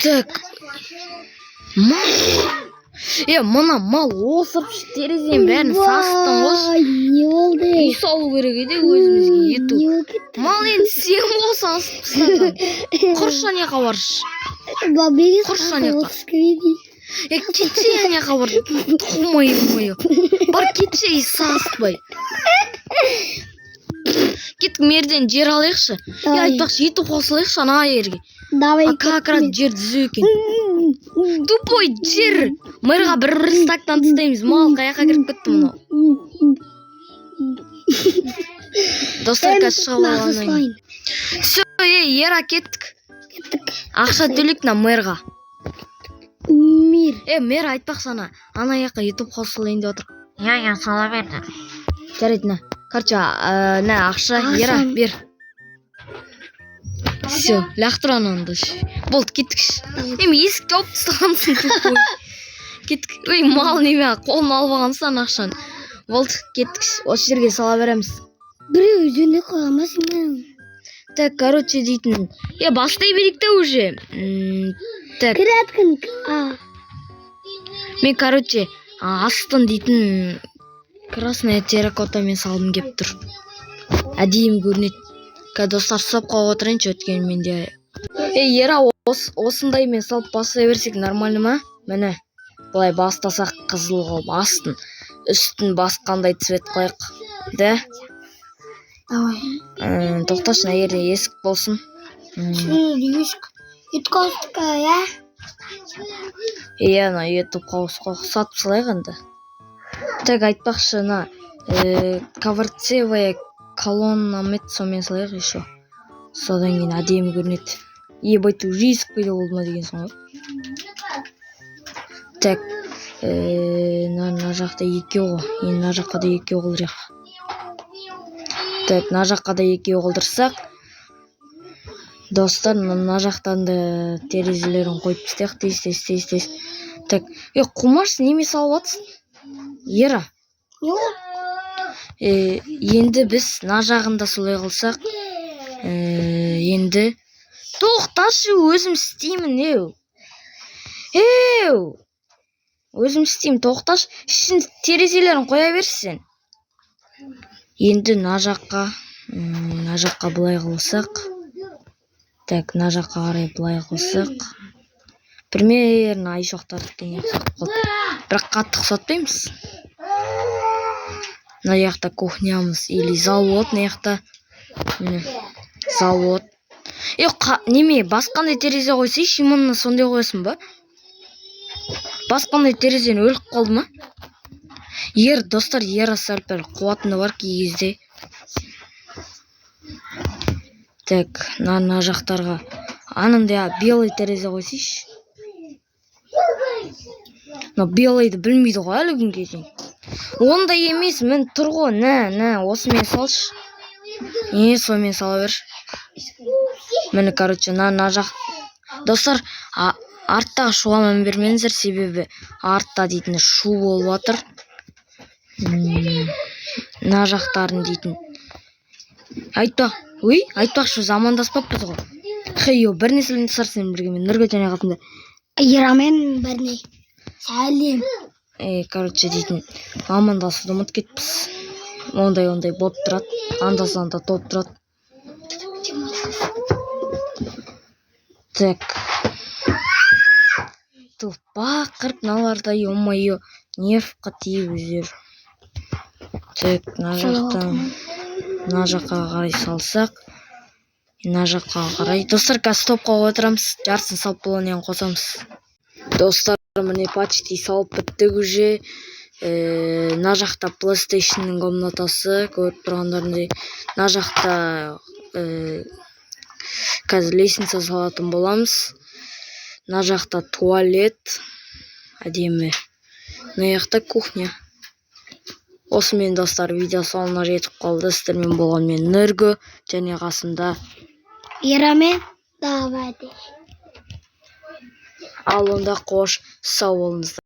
Так. Мына мал осып терезенің бәрін састың ғой. Не болды? Үй салу керек еді өзімізге ету. Не болып кетті? Мал енді сен болса асып тастаған. Құрша не қабарш? Құрша не қабар? Кетші не қабар? Тұқымайы. Бар кетші састыбай. Кеттік мерден жер алайықшы. Айтпақшы етіп қосылайықшы ана ерге. Как раз жер түзу екен. Тупой жер. Мэрға бір стактан тыстаймыз. Мал қаяққа кіріп кетті мұны. Достар қазір шығып алғаннан. Все, ера кеттік. Ақша төлік на мэрға. Мэр айтпақ сана. Ана яққа етіп қосылайын деп отыр. Я сала берді. Жарайды на. Короче, ақша ера бер. Все, лақтыр ананды. Болды, кеттікші. Есік жауып тастағансың тупой. Кеттік. Мал неме қолын алып алғансың ақшаны. Болды, кеттікші. Осы жерге сала береміз. Біреу өзіне қоймасын мен. Так, короче дейтін. Бастай берейік те уже. Так. Кірәткін. Мен, короче, астын дейтін красная терракотамен салдым кеп тұр. Әдейім көрінеді. Достар сап қауып отырайыншы өткен менде. Ера осындай мен салып бастай берсек нормально ма? Міне, бұлай бастасақ қызыл қылып астын, үстін басқандай цвет қойық. Да? Давай. Тоқташы ерде есік болсын. Есік. Ет қостық, Етіп қауысқа сатып салайық енді. Так, айтпақшы, кварцевая колонна мет сомен салайық еще. Содан кейін әдемі көрінеді. Байту риск пейді болды ма деген соң. Так, на жақта екеу ғой. Енді на жаққа да екеу қылдырық. Так, на жаққа да екеу қылдырсақ. Достар, на жақтан да терезелерін қойып істеқ. Тез. Так, құмаш неме салып атсың? Ера. Енді біз на жағында солай қылсақ. Енді тоқташы, өзім істеймін. Өзім істеймін, тоқташ. Шын терезелерін қоя берсен. Енді на жаққа бұлай қылсақ. Так, на жаққа қарай бұлай қылсақ. Примерно айшоқтарды кене қылып. Бірақ қатты ұқсатпаймыз. На яқта кухнямыз или завод, на яқта завод. Неме, басқандай терезе қойсайшы, именно сондай қойсын ба? Басқандай терезен өліп қалды ма? Достар, сәл-пәл қуатыны бар кей кезде. Так, на жақтарға. Анында белый терезе қойсайшы. Но белыйды білмейді ғой әлі күнге дейін. Ондай емес, мен тұр ғой, осымен салшы. Сомен сала берші. Мені, короче, на жақ. Достар, арттағы шуға мән берменіздер, себебі артта дейтін шу болып атыр. На жақтарын дейтін. Айтпақшы, замандаспаппыз ғой. Бір несілін сарсен біргемен, Нұргөт және қатында. Ерамен бірне. Сәлем. Короче дейтін, амандасуды ұмыт кетпіз. Ондай болып тұрады. Анда-санда топ тұрады. Так. Тұлпа қырып наларда омайы нервқа тиіп өздер. Так, на жаққа қарай салсақ. На жаққа қарай. Достар, қазір топқа отырамыз. Жарсын салып болғаннан қосамыз. Достар, міне почти салып біттік уже. На жақта PlayStation'ның комнатасы, көріп тұрғандарындай. На жақта қазір лестница салатын боламыз. На жақта туалет. Әдемі. На жақта кухня. Осымен достар, видео соңына жетіп қалды. Сіздермен болған мен Нұргө және қасында Ерамен давайте. Ал онда қош, сау болыңыздар.